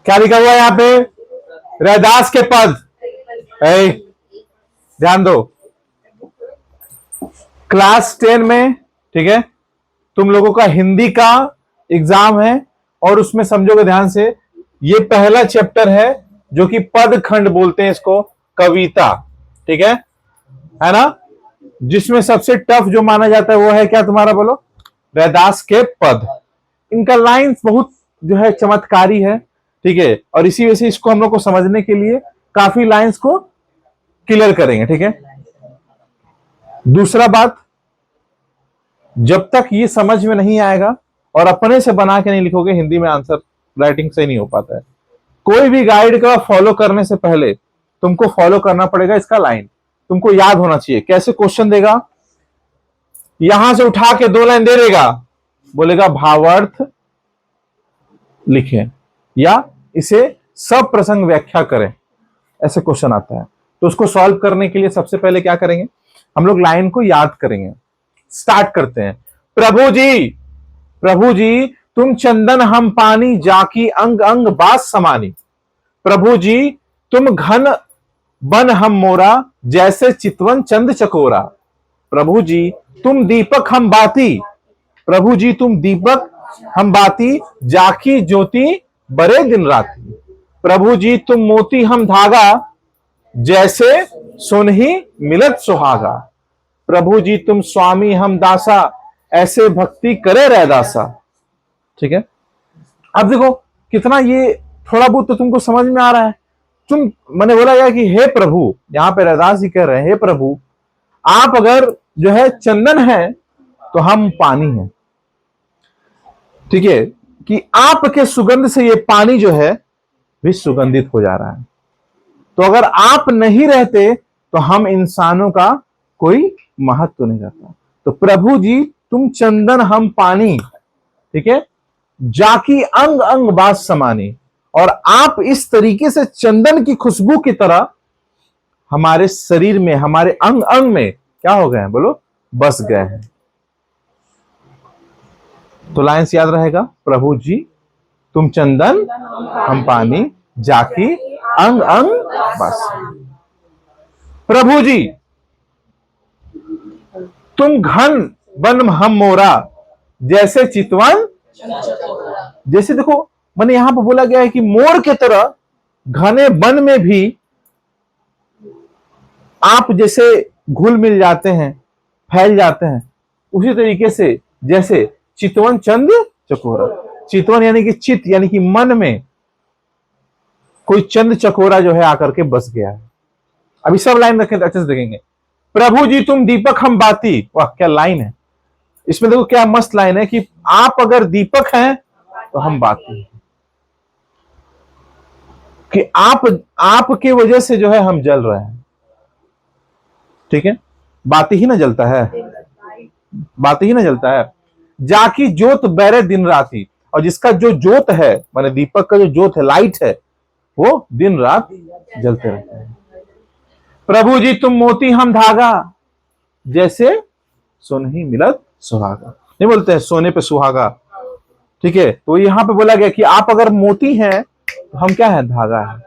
क्या लिखा हुआ है यहाँ पे? रैदास के पद। ध्यान दो, क्लास 10 में, ठीक है, तुम लोगों का हिंदी का एग्जाम है और उसमें समझोगे ध्यान से, ये पहला चैप्टर है जो कि पद खंड बोलते हैं इसको, कविता, ठीक है ना, जिसमें सबसे टफ जो माना जाता है वो है क्या तुम्हारा, बोलो? रैदास के पद। इनका लाइंस बहुत जो है चमत्कारी है, ठीक है, और इसी वजह से इसको हम लोग को समझने के लिए काफी लाइंस को क्लियर करेंगे, ठीक है। दूसरा बात, जब तक ये समझ में नहीं आएगा और अपने से बना के नहीं लिखोगे, हिंदी में आंसर राइटिंग से नहीं हो पाता है। कोई भी गाइड का फॉलो करने से पहले तुमको फॉलो करना पड़ेगा इसका लाइन, तुमको याद होना चाहिए। कैसे क्वेश्चन देगा? यहां से उठा के 2 लाइन दे देगा, बोलेगा भावार्थ लिखें या इसे सब प्रसंग व्याख्या करें, ऐसे क्वेश्चन आता है। तो उसको सॉल्व करने के लिए सबसे पहले क्या करेंगे, हम लोग लाइन को याद करेंगे। स्टार्ट करते हैं। प्रभु जी तुम चंदन हम पानी, जाकी अंग अंग बास समानी। प्रभु जी तुम घन बन हम मोरा, जैसे चितवन चंद चकोरा। प्रभु जी तुम दीपक हम बाती, प्रभु जी तुम दीपक हम बाती, जाकी ज्योति बरे दिन राती। प्रभु जी तुम मोती हम धागा, जैसे सुनहि मिलत सुहागा। प्रभु जी तुम स्वामी हम दासा, ऐसे भक्ति करे रैदासा। ठीक है, अब देखो कितना ये थोड़ा बहुत तो तुमको समझ में आ रहा है। मैंने बोला गया कि हे प्रभु, यहां पे रैदास जी कह रहे हैं, हे प्रभु आप अगर जो है चंदन है तो हम पानी हैं, ठीक है, कि आपके सुगंध से ये पानी जो है भी सुगंधित हो जा रहा है। तो अगर आप नहीं रहते तो हम इंसानों का कोई महत्व नहीं रहता। तो प्रभु जी तुम चंदन हम पानी, ठीक है, जाकी अंग अंग बास समानी, और आप इस तरीके से चंदन की खुशबू की तरह हमारे शरीर में, हमारे अंग अंग में क्या हो गए हैं, बोलो? बस गए हैं। तो लाइन्स याद रहेगा, प्रभु जी तुम चंदन हम पानी, जाकी अंग अंग बस। प्रभु जी तुम घन बन हम मोरा, जैसे चितवन, जैसे देखो मैंने यहां पर बोला गया है कि मोर के तरह घने वन में भी आप जैसे घुल मिल जाते हैं, फैल जाते हैं, उसी तरीके से जैसे चितवन चंद चकोरा। चितवन यानी कि चित, यानी कि मन में कोई चंद चकोरा जो है आकर के बस गया है। अभी सब लाइन रखें तो अच्छे से देखेंगे। प्रभु जी तुम दीपक हम बाती, वाह क्या लाइन है इसमें, देखो क्या मस्त लाइन है कि आप अगर दीपक हैं तो हम बाती, कि आपकी वजह से जो है हम जल रहे हैं, ठीक है, बाती ही ना जलता है, बाती ही ना जलता है। जाकी ज्योत बैरे दिन राती, और जिसका जो ज्योत है, माने दीपक का जो ज्योत है, लाइट है, वो दिन रात जलते रहते हैं। प्रभु जी तुम मोती हम धागा, जैसे सोनही मिलत सुहागा। नहीं बोलते हैं सोने पे सुहागा, ठीक है, तो यहां पे बोला गया कि आप अगर मोती हैं तो हम क्या है, धागा है।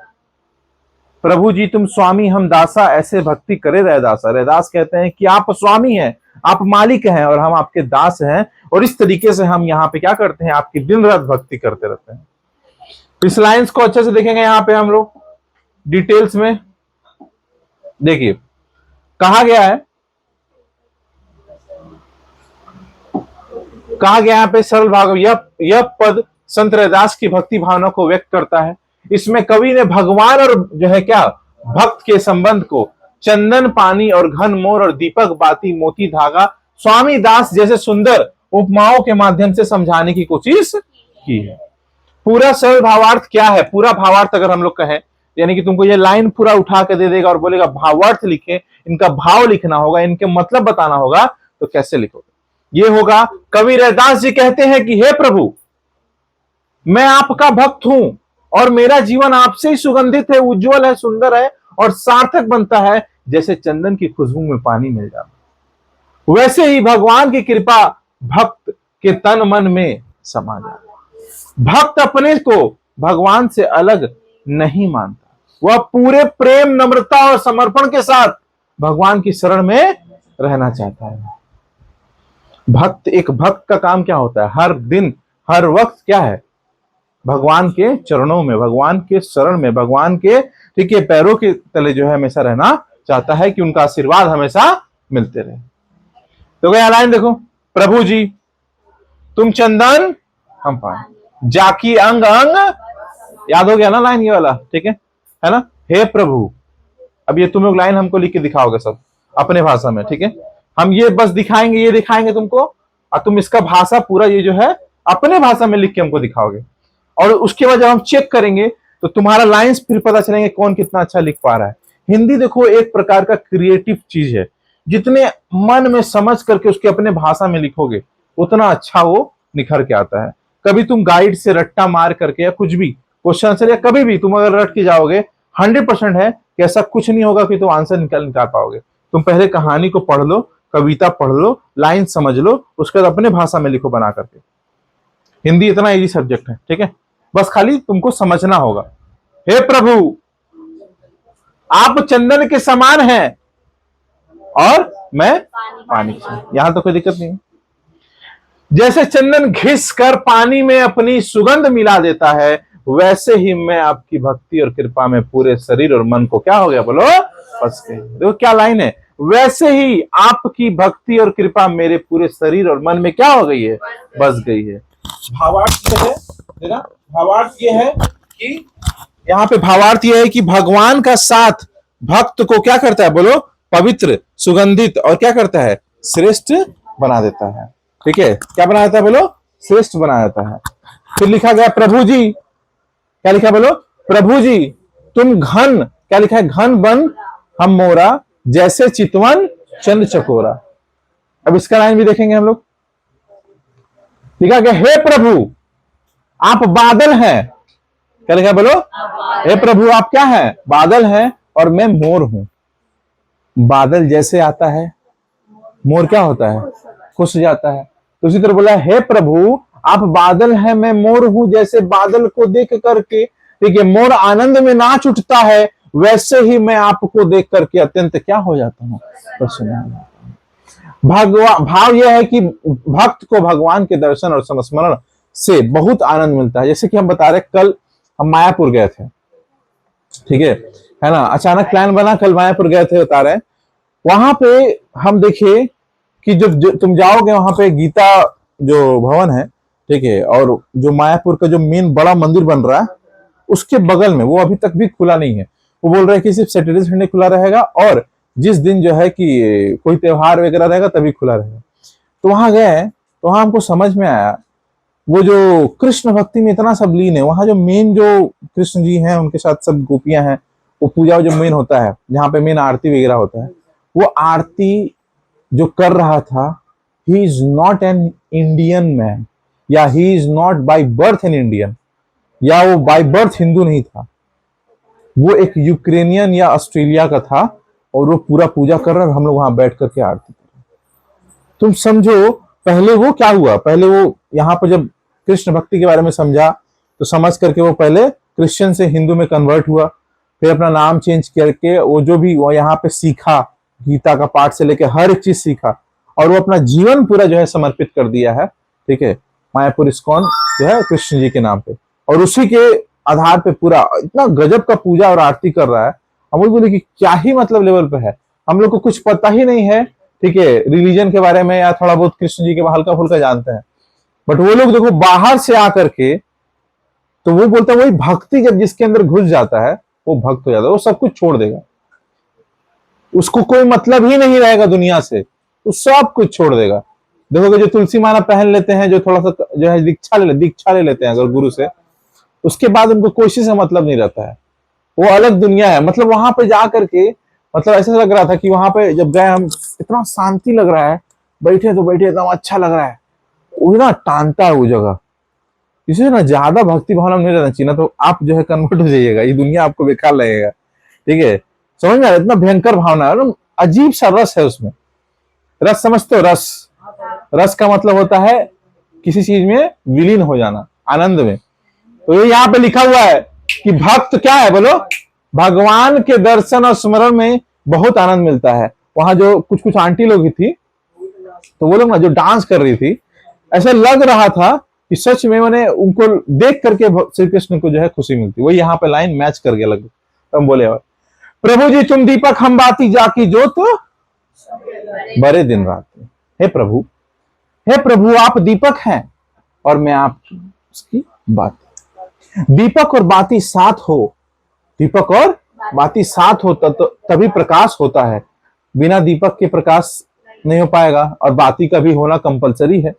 प्रभु जी तुम स्वामी हम दासा, ऐसे भक्ति करे रैदासा। रैदास कहते हैं कि आप स्वामी हैं, आप मालिक हैं और हम आपके दास हैं, और इस तरीके से हम यहाँ पे क्या करते हैं, आपकी दिन रात भक्ति करते रहते हैं। इस लाइंस को अच्छे से देखेंगे यहाँ पे हम लोग डिटेल्स में। देखिए कहा गया है, कहा गया यहाँ पे सरल भाव, यह पद संत रैदास की भक्ति भावना को व्यक्त करता है। इसमें कवि ने भगवान और जो है क्या, भक्त के संबंध को चंदन पानी और घन मोर और दीपक बाती मोती धागा स्वामी दास जैसे सुंदर उपमाओं के माध्यम से समझाने की कोशिश की है। पूरा सरल भावार्थ क्या है, पूरा भावार्थ अगर हम लोग कहें, यानी कि तुमको ये लाइन पूरा उठा के दे देगा और बोलेगा भावार्थ लिखे, इनका भाव लिखना होगा, इनके मतलब बताना होगा, तो कैसे लिखोगे? ये होगा, कवि रैदास जी कहते हैं कि हे प्रभु मैं आपका भक्त हूं और मेरा जीवन आपसे ही सुगंधित है, उज्जवल है, सुंदर है और सार्थक बनता है, जैसे चंदन की खुशबू में पानी मिल जाता। वैसे ही भगवान की कृपा भक्त के तन मन में समा जाए। भक्त अपने को भगवान से अलग नहीं मानता। वह पूरे प्रेम, नम्रता और समर्पण के साथ भगवान की शरण में रहना चाहता है। भक्त, एक भक्त का काम क्या होता है? हर दिन, हर वक्त क्या है? भगवान के चरणों में, भगवान के शरण में, भगवान के ठीक है पैरों के तले जो है हमेशा रहना चाहता है कि उनका आशीर्वाद हमेशा मिलते रहे। तो क्या लाइन देखो, प्रभु जी तुम चंदन हम पानी, जाकी अंग अंग, याद हो गया ना लाइन ये वाला? ठीक है ना? हे प्रभु, अब ये तुम लोग लाइन हमको लिख के दिखाओगे सब अपने भाषा में, ठीक है? हम ये बस दिखाएंगे, ये दिखाएंगे तुमको, और तुम इसका भाषा पूरा ये जो है अपने भाषा में लिख के हमको दिखाओगे। और उसके बाद जब हम चेक करेंगे तो तुम्हारा लाइंस फिर पता चलेंगे कौन कितना अच्छा लिख पा रहा है। हिंदी देखो एक प्रकार का क्रिएटिव चीज है, जितने मन में समझ करके उसके अपने भाषा में लिखोगे उतना अच्छा वो निखर के आता है। कभी तुम गाइड से रट्टा मार करके या कुछ भी क्वेश्चन आंसर या कभी भी तुम अगर रट के जाओगे 100% है कि ऐसा कुछ नहीं होगा कि तुम आंसर निकाल पाओगे। तुम पहले कहानी को पढ़ लो, कविता पढ़ लो, लाइन समझ लो, उसके बाद अपने भाषा में लिखो बना करके। हिंदी इतना इजी सब्जेक्ट है, ठीक है? बस खाली तुमको समझना होगा। हे प्रभु आप चंदन के समान हैं और मैं पानी से, यहां तो कोई दिक्कत नहीं है। जैसे चंदन घिस कर पानी में अपनी सुगंध मिला देता है, वैसे ही मैं आपकी भक्ति और कृपा में पूरे शरीर और मन को क्या हो गया? बोलो, बस गई। देखो क्या लाइन है, वैसे ही आपकी भक्ति और कृपा मेरे पूरे शरीर और मन में क्या हो गई है? बस गई है। भावार्थ है देखा, भावार्थ ये है कि यहाँ पे भावार्थ ये है कि भगवान का साथ भक्त को क्या करता है? बोलो, पवित्र, सुगंधित और क्या करता है? श्रेष्ठ बना देता है। ठीक है, क्या बना देता है? बोलो, श्रेष्ठ बना देता है। फिर लिखा गया प्रभु जी, क्या लिखा? बोलो, प्रभु जी तुम घन, क्या लिखा है? घन बन हम मोरा, जैसे चितवन चंद चकोरा। अब इसका लाइन भी देखेंगे हम लोग। लिखा गया हे प्रभु आप बादल हैं, क्या लिखा? बोलो, हे प्रभु आप क्या है? बादल हैं और मैं मोर हूं। बादल जैसे आता है, मोर क्या होता है? खुश जाता है। तो उसी तरह बोला, हे प्रभु आप बादल हैं, मैं मोर हूं। जैसे बादल को देख करके, ठीक है, मोर आनंद में नाच उठता है, वैसे ही मैं आपको देख करके अत्यंत क्या हो जाता हूं? प्रसन्न हो जाता हूं। भगवान, भाव यह है कि भक्त को भगवान के दर्शन और संस्मरण से बहुत आनंद मिलता है। जैसे कि हम बता रहे, कल हम मायापुर गए थे, ठीक है ना? अचानक प्लान बना, कल मायापुर गए थे, बता रहे। वहां पे हम देखे कि जब तुम जाओगे वहां पे गीता जो भवन है, ठीक है, और जो मायापुर का जो मेन बड़ा मंदिर बन रहा है उसके बगल में, वो अभी तक भी खुला नहीं है। वो बोल रहे हैं कि सिर्फ सैटरडे संडे खुला रहेगा और जिस दिन जो है कि कोई त्योहार वगैरह रहेगा तभी खुला रहेगा। तो वहां गए तो वहां हमको समझ में आया, वो जो कृष्ण भक्ति में इतना सब लीन है, वहां जो मेन जो कृष्ण जी हैं उनके साथ सब गोपियां हैं, वो पूजा जो मेन होता है, जहाँ पे मेन आरती वगैरह होता है, वो आरती जो कर रहा था, he is not an Indian man, या he is not by birth an Indian, या वो बाय बर्थ हिंदू नहीं था, वो एक यूक्रेनियन या ऑस्ट्रेलिया का था, और वो पूरा पूजा कर रहा है, हम लोग वहां बैठ करके आरती कर रहे हैं। तुम समझो, पहले वो क्या हुआ? पहले वो यहाँ पर जब कृष्ण भक्ति के बारे में समझा तो समझ करके वो पहले क्रिश्चियन से हिंदू में कन्वर्ट हुआ, फिर अपना नाम चेंज करके वो जो भी वो यहाँ पे सीखा, गीता का पाठ से लेके हर एक चीज सीखा, और वो अपना जीवन पूरा जो है समर्पित कर दिया है, ठीक है, मायापुर इस्कॉन जो है कृष्ण जी के नाम पे, और उसी के आधार पे पूरा इतना गजब का पूजा और आरती कर रहा है। हम लोग बोले कि क्या ही मतलब लेवल पे है, हम लोग को कुछ पता ही नहीं है, ठीक है, रिलीजन के बारे में, या थोड़ा बहुत कृष्ण जी के हल्का फुल्का जानते हैं, बट वो लोग देखो बाहर से आकर के, तो वो बोलता है वही भक्ति जब जिसके अंदर घुस जाता है वो भक्त हो जाता है, वो सब कुछ छोड़ देगा, उसको कोई मतलब ही नहीं रहेगा दुनिया से, वो सब कुछ छोड़ देगा। देखोगे जो तुलसी माला पहन लेते हैं, जो थोड़ा सा जो है दीक्षा ले लेते हैं अगर गुरु से, उसके बाद उनको कोई से मतलब नहीं रहता है, वो अलग दुनिया है। मतलब वहां पे जा करके, मतलब ऐसा लग रहा था कि वहां पे जब गए हम, इतना शांति लग रहा है, बैठे तो बैठे एकदम अच्छा लग रहा है, वो ना टानता है वो जगह, इसे ना ज्यादा भक्ति भावना नहीं रहना चाहिए, ना तो आप जो है कन्वर्ट हो जाइएगा, ये दुनिया आपको बेकार लगेगा, ठीक है? समझ में आ रहा है? इतना भयंकर भावना है, अजीब सा रस है उसमें। रस समझते हो? रस, रस का मतलब होता है किसी चीज में विलीन हो जाना, आनंद में। तो ये यहाँ पे लिखा हुआ है कि भक्त क्या है, बोलो, भगवान के दर्शन और स्मरण में बहुत आनंद मिलता है। वहां जो कुछ कुछ आंटी लोग थी, तो वो लोग ना जो डांस कर रही थी, ऐसा लग रहा था कि सच में मैंने उनको देख करके श्री कृष्ण को जो है खुशी मिलती। वही यहाँ पे लाइन मैच कर गया लगभग। तो हम बोले, प्रभु जी तुम दीपक हम बाती जाकी जोत बड़े दिन रात। हे प्रभु, हे प्रभु आप दीपक हैं और मैं आप उसकी बात। दीपक और बाती साथ हो, दीपक और बाती साथ हो तभी प्रकाश होता है। बिना दीपक के प्रकाश नहीं हो पाएगा और बाती का भी होना कंपलसरी है।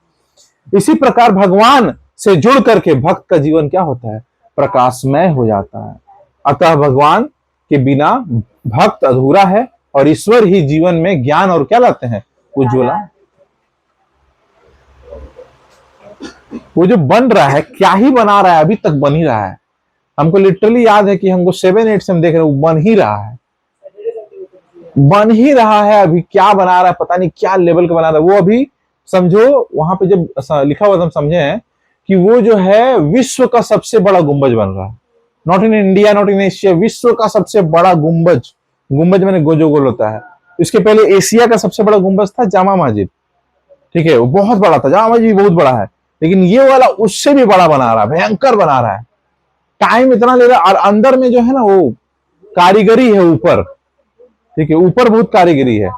इसी प्रकार भगवान से जुड़ करके भक्त का जीवन क्या होता है, प्रकाशमय हो जाता है। अतः भगवान के बिना भक्त अधूरा है और ईश्वर ही जीवन में ज्ञान और क्या लाते हैं, उज्ज्वला। वो जो बन रहा है, क्या ही बना रहा है, अभी तक बन ही रहा है। हमको लिटरली याद है कि हमको 7-8 से हम देख रहे हैं, वो बन ही रहा है, बन ही रहा है। अभी क्या बना रहा है, पता नहीं क्या लेवल का बना रहा है वो। अभी समझो वहां पे जब लिखा हुआ था, हम समझे हैं कि वो जो है विश्व का सबसे बड़ा गुंबज बन रहा है। Not in India, not in Asia, विश्व का सबसे बड़ा गुंबज। गुंबज मैंने गोजो गोल होता है। इसके पहले एशिया का सबसे बड़ा गुंबज था जामा मस्जिद, ठीक है, वो बहुत बड़ा था। जामा मस्जिद भी बहुत बड़ा है, लेकिन ये वाला उससे भी बड़ा बना रहा है, भयंकर बना रहा है। टाइम इतना ले रहा है और अंदर में जो है ना वो कारीगरी है ऊपर, ठीक है, ऊपर बहुत कारीगरी है।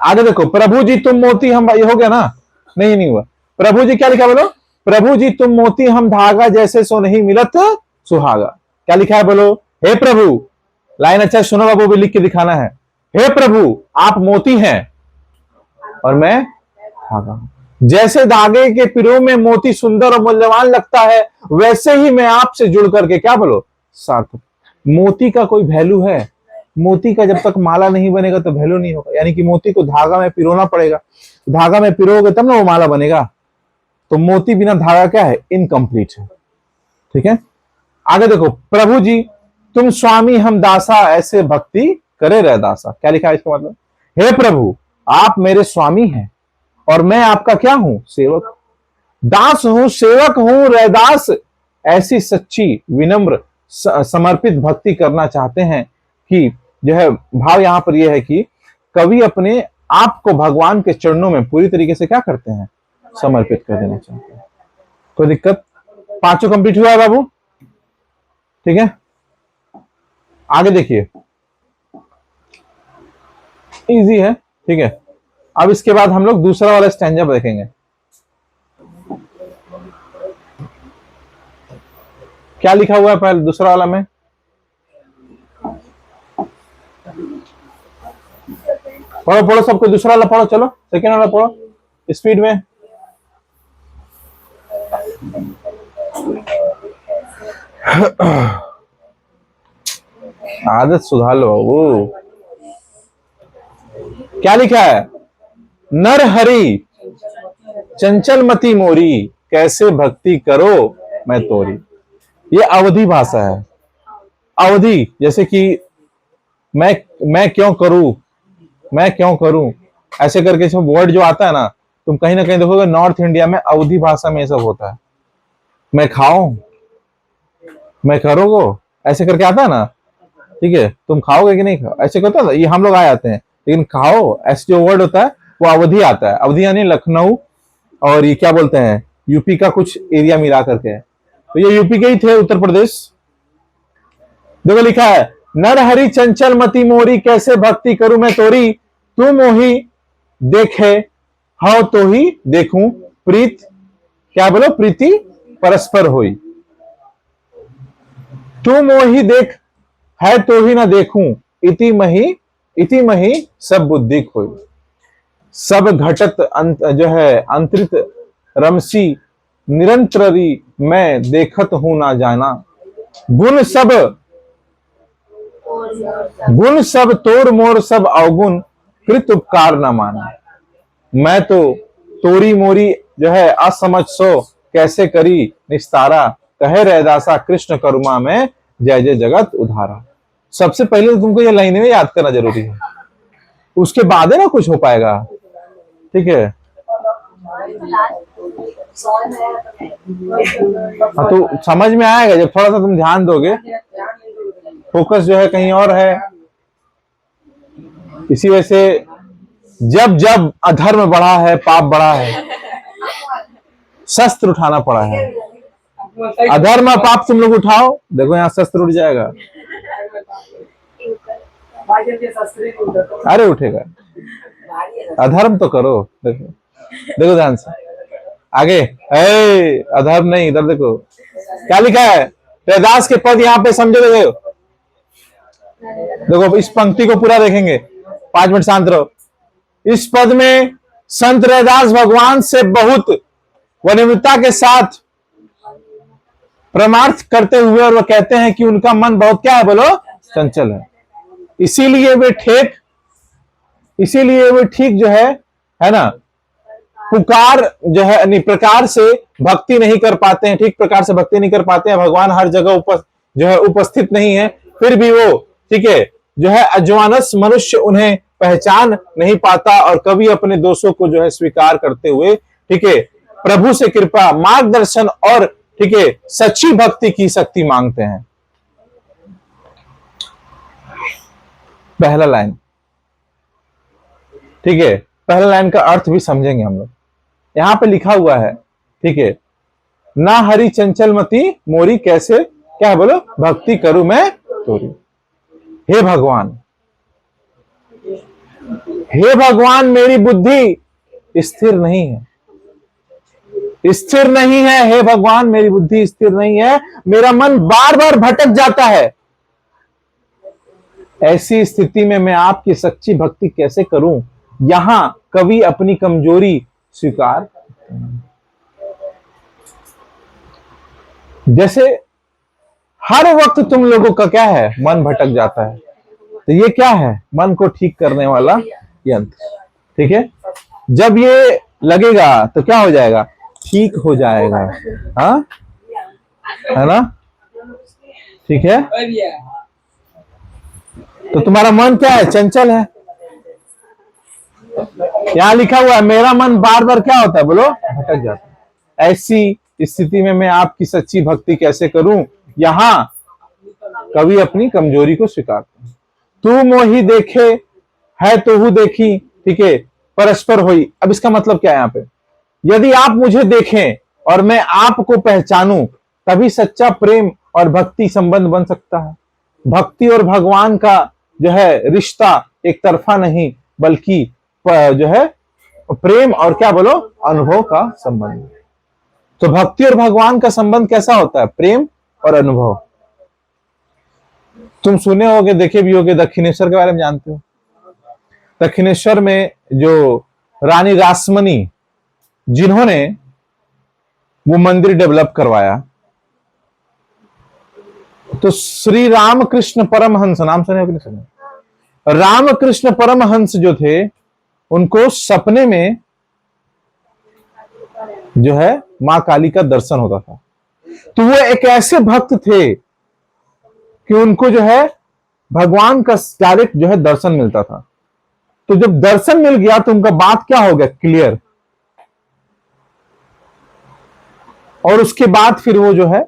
आगे देखो, प्रभु जी तुम मोती हम, ये हो गया ना, नहीं हुआ। प्रभु जी क्या लिखा बोलो, प्रभु जी तुम मोती हम धागा, जैसे सो नहीं मिलत सुहागा। क्या लिखा है बोलो, हे प्रभु, लाइन अच्छा सुनो बाबू, भी लिख के दिखाना है। हे प्रभु आप मोती हैं और मैं धागा हूं। जैसे धागे के पिरो में मोती सुंदर और मूल्यवान लगता है, वैसे ही मैं आपसे जुड़ करके क्या बोलो, सार्थक। मोती का कोई वैल्यू है? मोती का जब तक माला नहीं बनेगा तो वैल्यू नहीं होगा। यानी कि मोती को धागा में पिरोना पड़ेगा, धागा में पिरोगे तब ना वो माला बनेगा। तो मोती बिना धागा क्या है, इनकम्प्लीट है। ठीक है, आगे देखो, प्रभु जी तुम स्वामी हम दासा, ऐसे भक्ति करे रह दासा। क्या लिखा है इसका मतलब, हे प्रभु आप मेरे स्वामी हैं और मैं आपका क्या हूं, सेवक। दास हूं, सेवक हूं, रैदास। ऐसी सच्ची विनम्र समर्पित भक्ति करना चाहते हैं कि जो है भाव यहां पर यह है कि कवि अपने आप को भगवान के चरणों में पूरी तरीके से क्या करते हैं, समर्पित कर देना चाहते हैं। कोई दिक्कत? पांचों कंप्लीट हुआ है बाबू, ठीक है। आगे देखिए, इजी है, ठीक है। अब इसके बाद हम लोग दूसरा वाला स्टैंजा देखेंगे। क्या लिखा हुआ है पहले दूसरा वाला में, पढ़ो पढ़ो सबको, दूसरा वाला पढ़ो, चलो सेकेंड वाला पढ़ो स्पीड में। आदत सुधार लो वो। क्या लिखा है, नर हरि चंचल मती मोरी, कैसे भक्ति करो मैं तोरी। ये अवधि भाषा है। अवधि जैसे कि मैं क्यों करूं, मैं क्यों करूं, ऐसे करके सब वर्ड जो आता है ना, तुम कहीं ना कहीं देखोगे नॉर्थ इंडिया में अवधि भाषा में ये सब होता है। मैं खाऊं, मैं करोगो, ऐसे करके आता है ना, ठीक है, तुम खाओगे कि नहीं खाओ, ऐसे करता है, ये हम लोग आ जाते हैं। लेकिन खाओ ऐसे जो वर्ड होता है वो अवधि आता है। अवधि यानी लखनऊ और ये क्या बोलते हैं, यूपी का कुछ एरिया मिला करके है। तो ये यूपी के ही थे, उत्तर प्रदेश। देखो लिखा है, नर हरि चंचल मती मोरी, कैसे भक्ति करूं मैं तोरी। तू मोही देखे हो तो ही देखूं, प्रीत क्या बोलो, प्रीति परस्पर होई। तू मोही देख है तो ही ना देखूं, इति मही सब बुद्धि खोई। सब घटत जो है अंतरित रमसी, निरंतरी मैं देखत हूं ना जाना। गुण सब तोर मोर सब अवगुण, कृत उपकार न माना। मैं तो तोरी मोरी जो है असमझ सो, कैसे करी निस्तारा। कहे रैदासा कृष्ण करुणा में, जय जय जगत उधारा। सबसे पहले तो तुमको ये लाइनें याद करना जरूरी है, उसके बाद है ना कुछ हो पाएगा, ठीक है। हाँ, तो समझ में आएगा जब थोड़ा सा तुम ध्यान दोगे। फोकस जो है कहीं और है। इसी वजह से जब जब अधर्म बढ़ा है, पाप बढ़ा है, शस्त्र उठाना पड़ा है। अधर्म और पाप तुम लोग उठाओ, देखो यहाँ शस्त्र उठ जाएगा। अरे उठेगा। अधर्म तो करो। देखो देखो ध्यान से आगे। अधर्म नहीं, इधर देखो क्या लिखा है। रैदास के पद यहाँ पे समझो। देखो इस पंक्ति को पूरा देखेंगे। 5 मिनट शांत रहो। इस पद में संत रैदास भगवान से बहुत विनम्रता के साथ परमार्थ करते हुए, और वो कहते हैं कि उनका मन बहुत क्या है, बोलो, चंचल है। इसीलिए वे ठीक जो है ना, पुकार जो है प्रकार से भक्ति नहीं कर पाते हैं, ठीक प्रकार से भक्ति नहीं कर पाते हैं। भगवान हर जगह जो है उपस्थित नहीं है, फिर भी वो ठीक है जो है अज्ञानस मनुष्य उन्हें पहचान नहीं पाता, और कभी अपने दोषों को जो है स्वीकार करते हुए ठीक है प्रभु से कृपा, मार्गदर्शन और ठीक है सच्ची भक्ति की शक्ति मांगते हैं। पहला लाइन ठीक है, पहला लाइन का अर्थ भी समझेंगे हम लोग। यहां पे लिखा हुआ है ठीक है, ना हरि चंचल मती मोरी, कैसे क्या है बोलो, भक्ति करूं मैं तोरी। हे भगवान मेरी बुद्धि स्थिर नहीं है, स्थिर नहीं है। हे भगवान मेरी बुद्धि स्थिर नहीं है, मेरा मन बार बार भटक जाता है। ऐसी स्थिति में मैं आपकी सच्ची भक्ति कैसे करूं। यहां कवि अपनी कमजोरी स्वीकार, जैसे हर वक्त तुम लोगों का क्या है, मन भटक जाता है, तो ये क्या है, मन को ठीक करने वाला यंत्र। ठीक है, जब ये लगेगा तो क्या हो जाएगा, ठीक हो जाएगा। हाँ है ना, ठीक है। तो तुम्हारा मन क्या है, चंचल है। यहां लिखा हुआ है मेरा मन बार बार क्या होता है, बोलो, भटक जाता है। ऐसी स्थिति में मैं आपकी सच्ची भक्ति कैसे करूं। यहां कवि अपनी कमजोरी को स्वीकारता है। तू मोही देखे है तो हूं देखी, ठीक है, परस्पर होई। अब इसका मतलब क्या है यहाँ पे, यदि आप मुझे देखें और मैं आपको पहचानूं, तभी सच्चा प्रेम और भक्ति संबंध बन सकता है। भक्ति और भगवान का जो है रिश्ता एक तरफा नहीं, बल्कि जो है प्रेम और क्या बोलो, अनुभव का संबंध। तो भक्ति और भगवान का संबंध कैसा होता है, प्रेम और अनुभव। तुम सुने होगे, देखे भी होगे, दक्षिणेश्वर के बारे में जानते हो। दक्षिणेश्वर में जो रानी रासमणी, जिन्होंने वो मंदिर डेवलप करवाया, तो श्री रामकृष्ण परमहंस, नाम सुने हो कि नहीं सुने, रामकृष्ण परमहंस जो थे, उनको सपने में जो है मां काली का दर्शन होता था। तो वो एक ऐसे भक्त थे कि उनको जो है भगवान का डायरेक्ट जो है दर्शन मिलता था। तो जब दर्शन मिल गया तो उनका बात क्या हो गया, क्लियर। और उसके बाद फिर वो जो है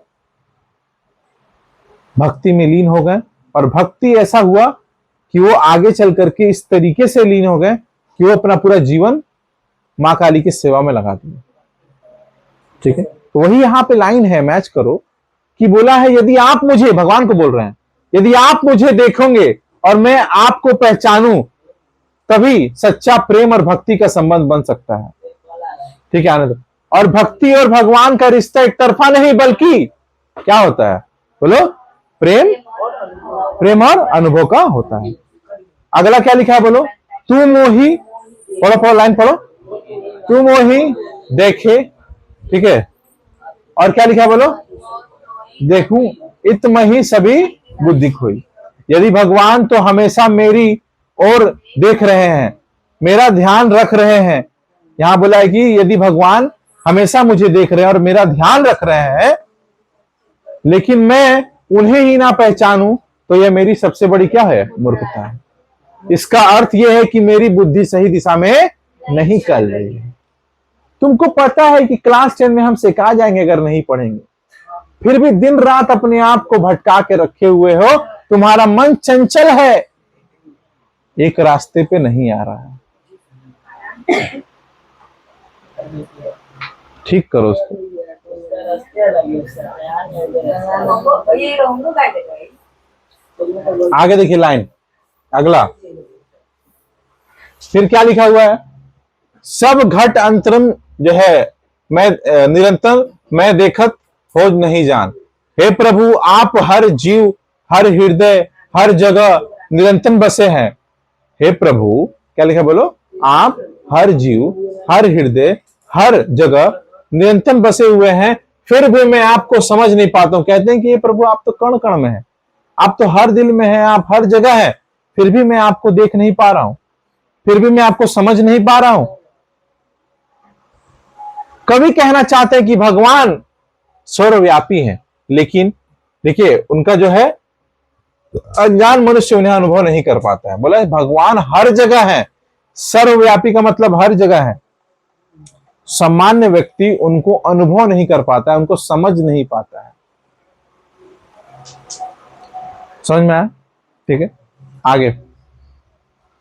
भक्ति में लीन हो गए, और भक्ति ऐसा हुआ कि वो आगे चल करके इस तरीके से लीन हो गए कि वो अपना पूरा जीवन मां काली की सेवा में लगा दिए। ठीक है, तो वही यहां पे लाइन है, मैच करो, कि बोला है यदि आप मुझे, भगवान को बोल रहे हैं, यदि आप मुझे देखोगे और मैं आपको पहचानूं, तभी सच्चा प्रेम और भक्ति का संबंध बन सकता है। ठीक है, आनंद। और भक्ति और भगवान का रिश्ता एक तरफा नहीं, बल्कि क्या होता है, बोलो, प्रेम और अनुभव का होता है। अगला क्या लिखा है, बोलो, तू मोही, पढ़ो लाइन पढ़ो, तू मोही देखे, ठीक है, और क्या लिखा है, बोलो, देखूं इतमही सभी बुद्धि खोई। यदि भगवान तो हमेशा मेरी ओर देख रहे हैं, मेरा ध्यान रख रहे हैं। यहां बोला है कि यदि भगवान हमेशा मुझे देख रहे हैं और मेरा ध्यान रख रहे हैं, लेकिन मैं उन्हें ही ना पहचानूं, तो यह मेरी सबसे बड़ी क्या है, मूर्खता है। इसका अर्थ यह है कि मेरी बुद्धि सही दिशा में नहीं चल रही है। तुमको पता है कि क्लास 10 में हम सिखा जाएंगे अगर नहीं पढ़ेंगे, फिर भी दिन रात अपने आप को भटका के रखे हुए हो, तुम्हारा मन चंचल है, एक रास्ते पे नहीं आ रहा है। ठीक करो उसको। आगे देखिए लाइन, अगला फिर क्या लिखा हुआ है, सब घट अंतरम जो है मैं निरंतर मैं देखत हो नहीं जान। हे प्रभु आप हर जीव, हर हृदय, हर जगह निरंतर बसे हैं। हे प्रभु, क्या लिखा बोलो, आप हर जीव, हर हृदय, हर जगह निरंतर बसे हुए हैं, फिर भी मैं आपको समझ नहीं पाता हूं। कहते हैं कि ये प्रभु आप तो कण कण में है, आप तो हर दिल में है, आप हर जगह है, फिर भी मैं आपको देख नहीं पा रहा हूं, फिर भी मैं आपको समझ नहीं पा रहा हूं। कवि कहना चाहते हैं कि भगवान सर्वव्यापी हैं, लेकिन देखिए उनका जो है अज्ञान मनुष्य उन्हें अनुभव नहीं कर पाता है। बोला भगवान हर जगह है, सर्वव्यापी का मतलब हर जगह है, सामान्य व्यक्ति उनको अनुभव नहीं कर पाता है, उनको समझ नहीं पाता है। समझ में आया? ठीक है, आगे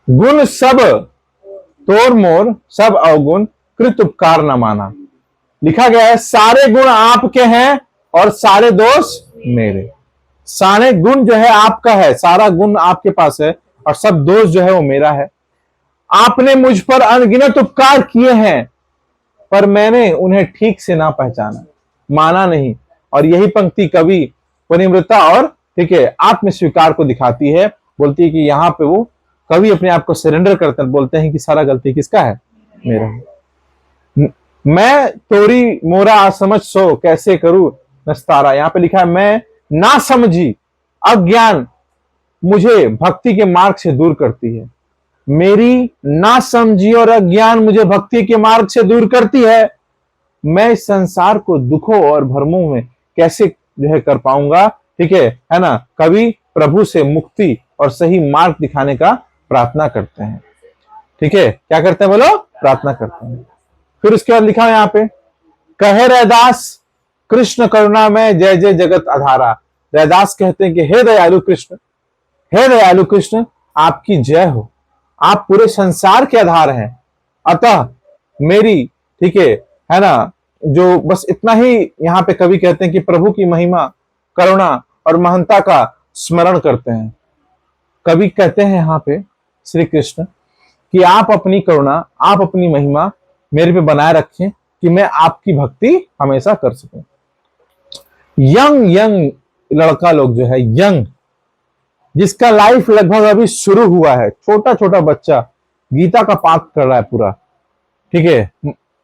गुण सब तोर मोर, सब अवगुण कृत उपकार न माना। लिखा गया है सारे गुण आपके हैं और सारे दोष मेरे। सारे गुण जो है आपका है, सारा गुण आपके पास है, और सब दोष जो है वो मेरा है। आपने मुझ पर अनगिनत उपकार किए हैं, पर मैंने उन्हें ठीक से ना पहचाना, माना नहीं। और यही पंक्ति कवि परिमृता और ठीक है आत्म स्वीकार को दिखाती है। बोलती है कि यहाँ पे वो कवि अपने आप को सरेंडर करते हैं, बोलते हैं कि सारा गलती किसका है, मेरा है। मैं तोरी मोरा असमझ सो कैसे करूं नस्तारा। यहां पे लिखा है मैं ना समझी, अज्ञान मुझे भक्ति के मार्ग से दूर करती है। मेरी ना समझी और अज्ञान मुझे भक्ति के मार्ग से दूर करती है। मैं इस संसार को दुखों और भ्रमों में कैसे जो है कर पाऊंगा। ठीक है ना। कवि प्रभु से मुक्ति और सही मार्ग दिखाने का प्रार्थना करते हैं। ठीक है, क्या करते हैं बोलो, प्रार्थना करते हैं। फिर उसके बाद लिखा है यहाँ पे, कहे रैदास कृष्ण करुणा में जय जय जगत आधारा। रैदास कहते हैं कि हे दयालु कृष्ण, हे दयालु कृष्ण आपकी जय हो, आप पूरे संसार के आधार हैं। अतः मेरी ठीक है ना, जो बस इतना ही यहाँ पे कवि कहते हैं कि प्रभु की महिमा, करुणा और महानता का स्मरण करते हैं। कवि कहते हैं यहाँ पे श्री कृष्ण कि आप अपनी करुणा, आप अपनी महिमा मेरे पे बनाए रखें कि मैं आपकी भक्ति हमेशा कर सकूं। यंग यंग लड़का लोग जो है, यंग जिसका लाइफ लगभग अभी शुरू हुआ है, छोटा छोटा बच्चा गीता का पाठ कर रहा है पूरा। ठीक है,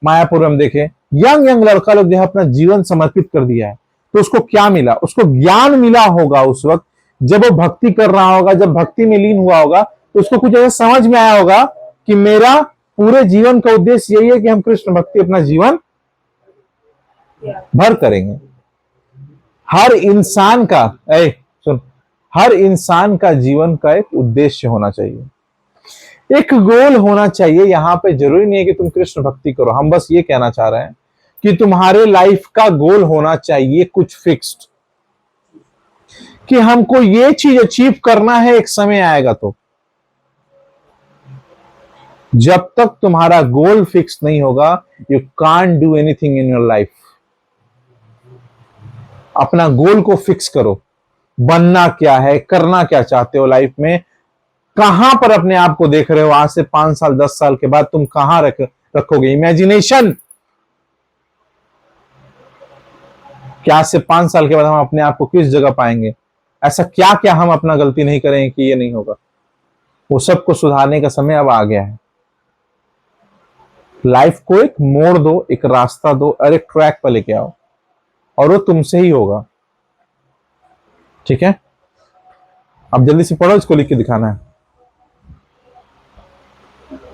मायापुर में देखे यंग यंग लड़का लोग जो है अपना जीवन समर्पित कर दिया है। तो उसको क्या मिला, उसको ज्ञान मिला होगा उस वक्त जब वो भक्ति कर रहा होगा, जब भक्ति में लीन हुआ होगा, तो उसको कुछ ऐसा समझ में आया होगा कि मेरा पूरे जीवन का उद्देश्य यही है कि हम कृष्ण भक्ति अपना जीवन भर करेंगे। हर इंसान का सुन, हर इंसान का जीवन का एक उद्देश्य होना चाहिए, एक गोल होना चाहिए। यहां पे जरूरी नहीं है कि तुम कृष्ण भक्ति करो, हम बस ये कहना चाह रहे हैं कि तुम्हारे लाइफ का गोल होना चाहिए कुछ फिक्स्ड, कि हमको ये चीज अचीव करना है, एक समय आएगा। तो जब तक तुम्हारा गोल फिक्स नहीं होगा, you can't do anything in your life. अपना गोल को फिक्स करो, बनना क्या है, करना क्या चाहते हो लाइफ में, कहां पर अपने आप को देख रहे हो आज से 5 साल 10 साल के बाद तुम कहां रखोगे। इमेजिनेशन, क्या आज से 5 साल के बाद हम अपने आप को किस जगह पाएंगे, ऐसा क्या क्या हम अपना गलती नहीं करेंगे कि ये नहीं होगा। वो सबको सुधारने का समय अब आ गया है। लाइफ को एक मोड़ दो, एक रास्ता दो और एक ट्रैक पर लेके आओ, और वो तुमसे ही होगा। ठीक है, अब जल्दी से पढ़ो, इसको लिख के दिखाना है।